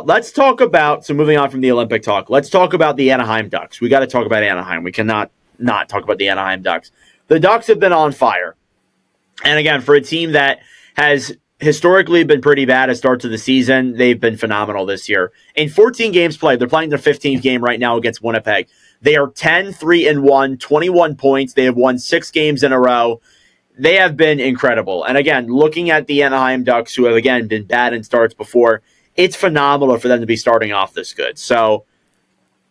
Let's talk about, so moving on from the Olympic talk, let's talk about the Anaheim Ducks. We got to talk about Anaheim. We cannot not talk about the Anaheim Ducks. The Ducks have been on fire. And again, for a team that has historically been pretty bad at starts of the season, they've been phenomenal this year. In 14 games played, they're playing their 15th game right now against Winnipeg. They are 10-3-1, 21 points. They have won 6 games in a row. They have been incredible. And again, looking at the Anaheim Ducks, who have, again, been bad in starts before, it's phenomenal for them to be starting off this good. So,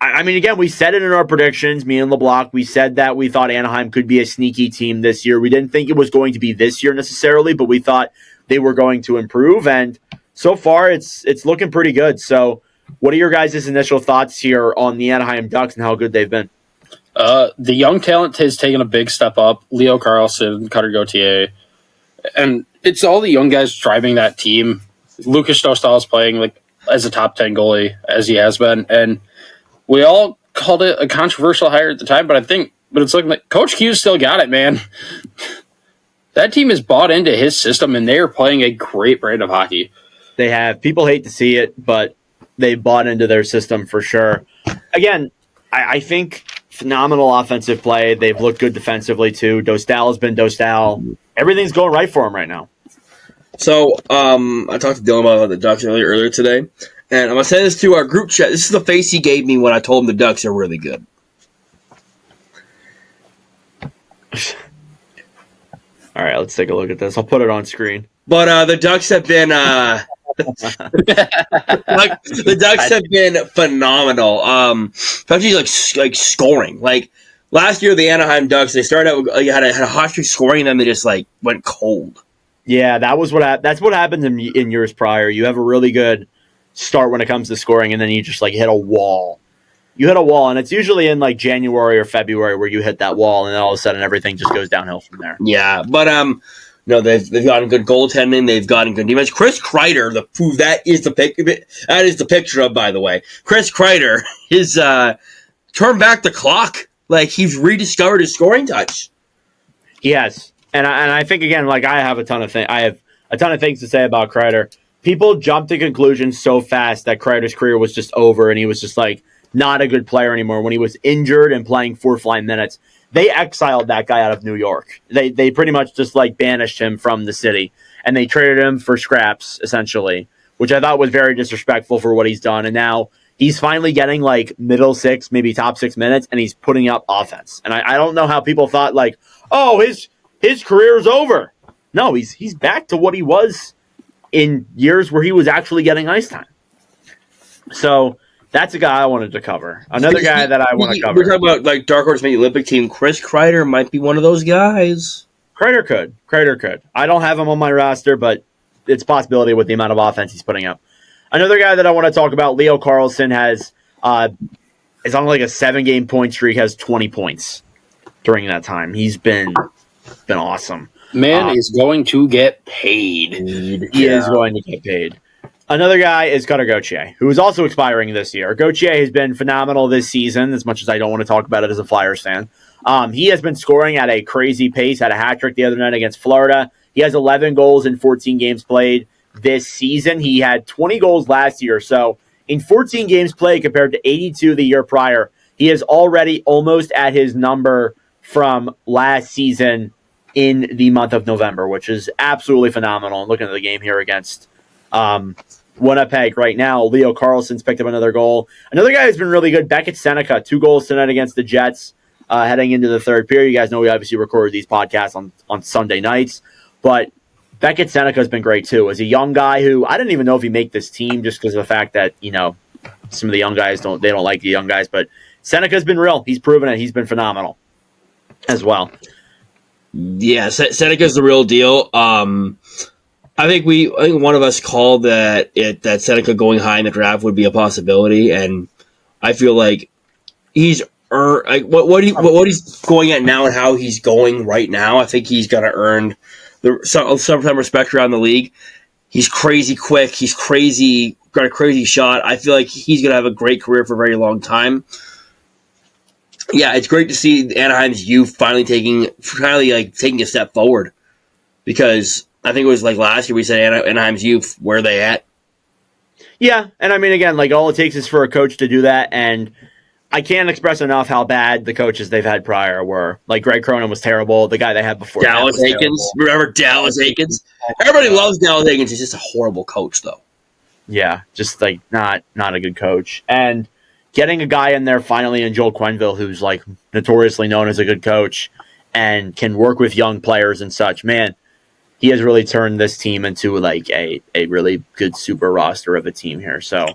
I mean, again, we said it in our predictions, me and LeBlanc, we said that we thought Anaheim could be a sneaky team this year. We didn't think it was going to be this year necessarily, but we thought they were going to improve. And so far, it's looking pretty good. So, what are your guys' initial thoughts here on the Anaheim Ducks and how good they've been? The young talent has taken a big step up. Leo Carlson, Cutter Gauthier. And it's all the young guys driving that team. Lucas Dostal is playing like as a top 10 goalie, as he has been. And we all called it a controversial hire at the time, but it's looking like Coach Q's still got it, man. That team has bought into his system, and they are playing a great brand of hockey. They have. People hate to see it, but they bought into their system for sure. Again, I think phenomenal offensive play. They've looked good defensively, too. Dostal has been Dostal. Everything's going right for him right now. So, I talked to Dylan about the Ducks earlier today, and I'm going to send this to our group chat. This is the face he gave me when I told him the Ducks are really good. All right, let's take a look at this. I'll put it on screen. But the Ducks have been the Ducks have been phenomenal. Especially like scoring. Like last year, the Anaheim Ducks, they started out had a hot streak scoring, and then they just like went cold. Yeah, that's what happens in years prior. You have a really good start when it comes to scoring, and then you just like hit a wall. You hit a wall, and it's usually in like January or February where you hit that wall, and then all of a sudden everything just goes downhill from there. Yeah, but no, they've gotten good goaltending. They've gotten good defense. Chris Kreider, that is the picture of, by the way. Chris Kreider is turned back the clock. Like he's rediscovered his scoring touch. Yes. And I think, again, like I have a ton of things to say about Kreider. People jump to conclusions so fast that Kreider's career was just over and he was just like not a good player anymore. When he was injured and playing fourth line minutes, they exiled that guy out of New York. They pretty much just like banished him from the city, and they traded him for scraps, essentially, which I thought was very disrespectful for what he's done. And now he's finally getting like middle six, maybe top 6 minutes, and he's putting up offense. And I don't know how people thought like, oh, his career's over. No, he's back to what he was in years where he was actually getting ice time. So that's a guy I wanted to cover. Another guy that I want to cover. We're talking about like Dark Horse maybe Olympic team. Chris Kreider might be one of those guys. Kreider could. I don't have him on my roster, but it's a possibility with the amount of offense he's putting up. Another guy that I want to talk about, Leo Carlson, is on like a 7-game point streak, has 20 points during that time. He's been awesome. Man is going to get paid. He is going to get paid. Another guy is Cutter Gauthier, who is also expiring this year. Gauthier has been phenomenal this season, as much as I don't want to talk about it as a Flyers fan. He has been scoring at a crazy pace, had a hat trick the other night against Florida. He has 11 goals in 14 games played this season. He had 20 goals last year. So in 14 games played compared to 82 the year prior, he is already almost at his number from last season in the month of November, which is absolutely phenomenal. And looking at the game here against Winnipeg right now, Leo Carlson's picked up another goal. Another guy who's been really good, Beckett Seneca, 2 goals tonight against the Jets heading into the third period. You guys know we obviously record these podcasts on Sunday nights, but Beckett Seneca has been great too. As a young guy who I didn't even know if he'd make this team just because of the fact that, you know, some of the young guys don't like the young guys, but Seneca's been real. He's proven it. He's been phenomenal as well. Yeah, Seneca's the real deal. I think one of us called that Seneca going high in the draft would be a possibility, and I feel like he's what he's going at now and how he's going right now. I think he's gonna earn some respect around the league. He's crazy quick. He's got a crazy shot. I feel like he's gonna have a great career for a very long time. Yeah, it's great to see Anaheim's youth finally taking a step forward, because I think it was like last year we said Anaheim's youth, where are they at? Yeah, and I mean, again, like all it takes is for a coach to do that, and I can't express enough how bad the coaches they've had prior were. Like Greg Cronin was terrible. The guy they had before that Dallas was Aikens. terrible. Remember Dallas Aikens? Everybody loves Dallas Aikens. He's just a horrible coach, though. Yeah, just like not a good coach. And getting a guy in there finally in Joel Quenneville, who's like notoriously known as a good coach and can work with young players and such, man, he has really turned this team into like a really good super roster of a team here. So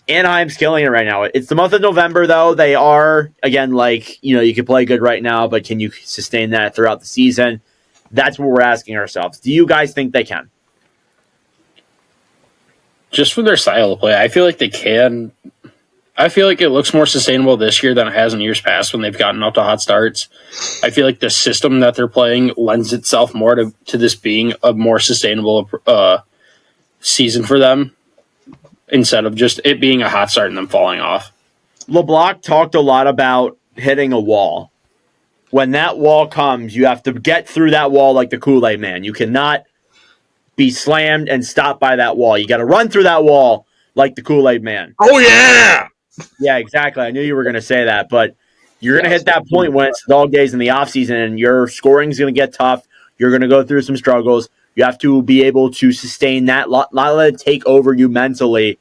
Anaheim's killing it right now. It's the month of November, though. They are, again, like, you can play good right now, but can you sustain that throughout the season? That's what we're asking ourselves. Do you guys think they can? Just for their style of play, I feel like they can. I feel like it looks more sustainable this year than it has in years past when they've gotten out to hot starts. I feel like the system that they're playing lends itself more to this being a more sustainable season for them instead of just it being a hot start and them falling off. LeBlanc talked a lot about hitting a wall. When that wall comes, you have to get through that wall like the Kool-Aid man. You cannot be slammed and stopped by that wall. You got to run through that wall like the Kool-Aid man. Oh, yeah! Yeah, exactly. I knew you were going to say that, but you're going to hit that point when it's dog days in the offseason and your scoring is going to get tough. You're going to go through some struggles. You have to be able to sustain that, not let it take over you mentally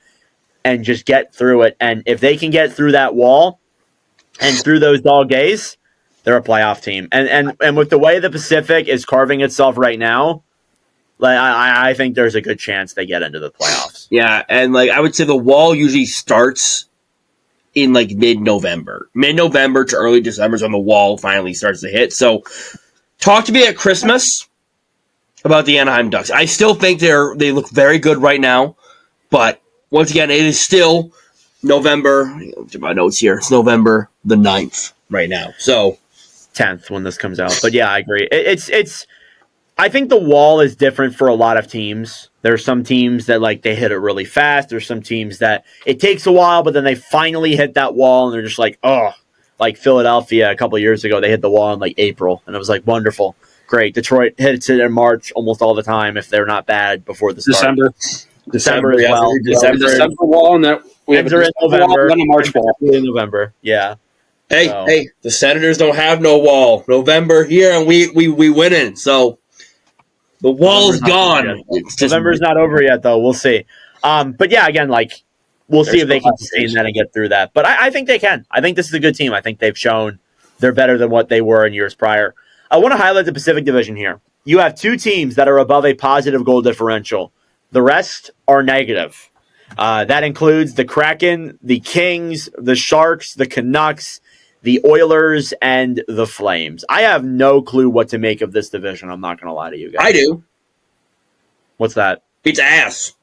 and just get through it. And if they can get through that wall and through those dog days, they're a playoff team. And with the way the Pacific is carving itself right now, like I think there's a good chance they get into the playoffs. Yeah, and like I would say the wall usually starts in like mid-November. Mid-November to early December is when the wall finally starts to hit. So talk to me at Christmas about the Anaheim Ducks. I still think they look very good right now, but once again, it is still November. Look at my notes here. It's November the 9th right now. So 10th when this comes out. But yeah, I agree. It's I think the wall is different for a lot of teams. There's some teams that like they hit it really fast. There's some teams that it takes a while, but then they finally hit that wall and they're just like, oh, like Philadelphia a couple of years ago, they hit the wall in like April and it was like wonderful. Great. Detroit hits it in March almost all the time if they're not bad before the start. December as well. December wall and then we have a in November. Wall, and then a March wall. In November. Yeah. Hey, the Senators don't have no wall. November here and we winning. So the wall's gone. November's not over yet, though. We'll see. But yeah, again, like we'll see if they can sustain that and get through that. But I think they can. I think this is a good team. I think they've shown they're better than what they were in years prior. I want to highlight the Pacific Division here. You have two teams that are above a positive goal differential. The rest are negative. That includes the Kraken, the Kings, the Sharks, the Canucks, the Oilers, and the Flames. I have no clue what to make of this division. I'm not going to lie to you guys. I do. What's that? It's ass.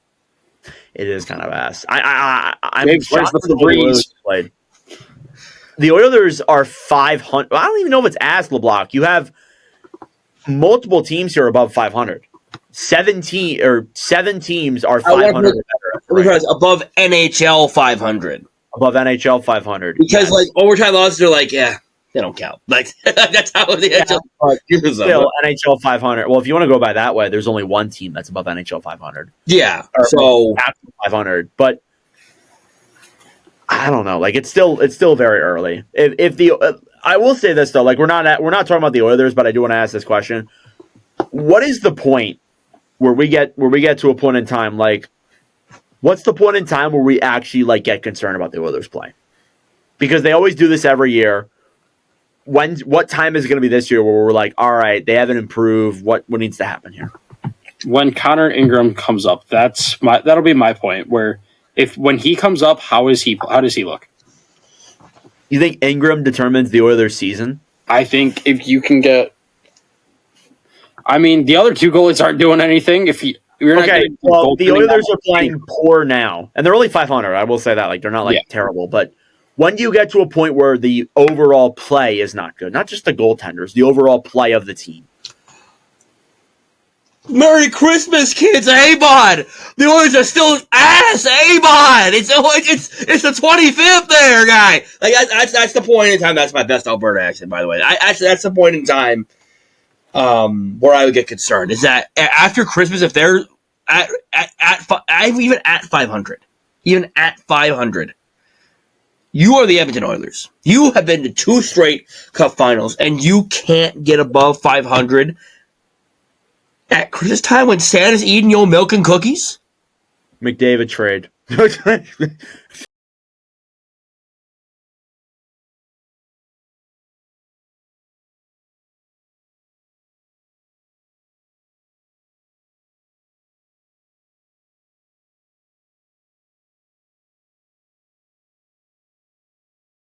It is kind of ass. I'm shocked with the Breeze played. The Oilers are 500. I don't even know if it's ass, LeBlanc. You have multiple teams here above 500. 7 teams are 500 right? Above NHL 500. Above NHL 500. Because yes. like overtime losses are like, yeah, they don't count. Like that's how the NHL uses them. Still NHL 500. Well, if you want to go by that way, there's only one team that's above NHL 500. Yeah. So 500, but I don't know. Like it's still very early. If the I will say this though, like we're not talking about the Oilers, but I do want to ask this question. What is the point where we get to a point in time like what's the point in time where we actually like get concerned about the Oilers play? Because they always do this every year. What time is it going to be this year where we're like, all right, they haven't improved. What needs to happen here? When Connor Ingram comes up, that'll be my point. Where when he comes up, how does he look? You think Ingram determines the Oilers' season? I think if you can get, I mean, the other two goalies aren't doing anything. You're okay, well, the Oilers are playing poor now, and they're only 500. I will say that, like they're not terrible, but when do you get to a point where the overall play is not good? Not just the goaltenders, the overall play of the team. Merry Christmas, kids! A-Bod! The Oilers are still ass! A-Bod! It's the 25th there, guy! Like, that's the point in time. That's my best Alberta accent, by the way. That's the point in time where I would get concerned. Is that after Christmas, if they're even at 500, even at 500. You are the Edmonton Oilers. You have been to 2 straight Cup finals, and you can't get above 500 at Christmas time when Santa's eating your milk and cookies? McDavid trade.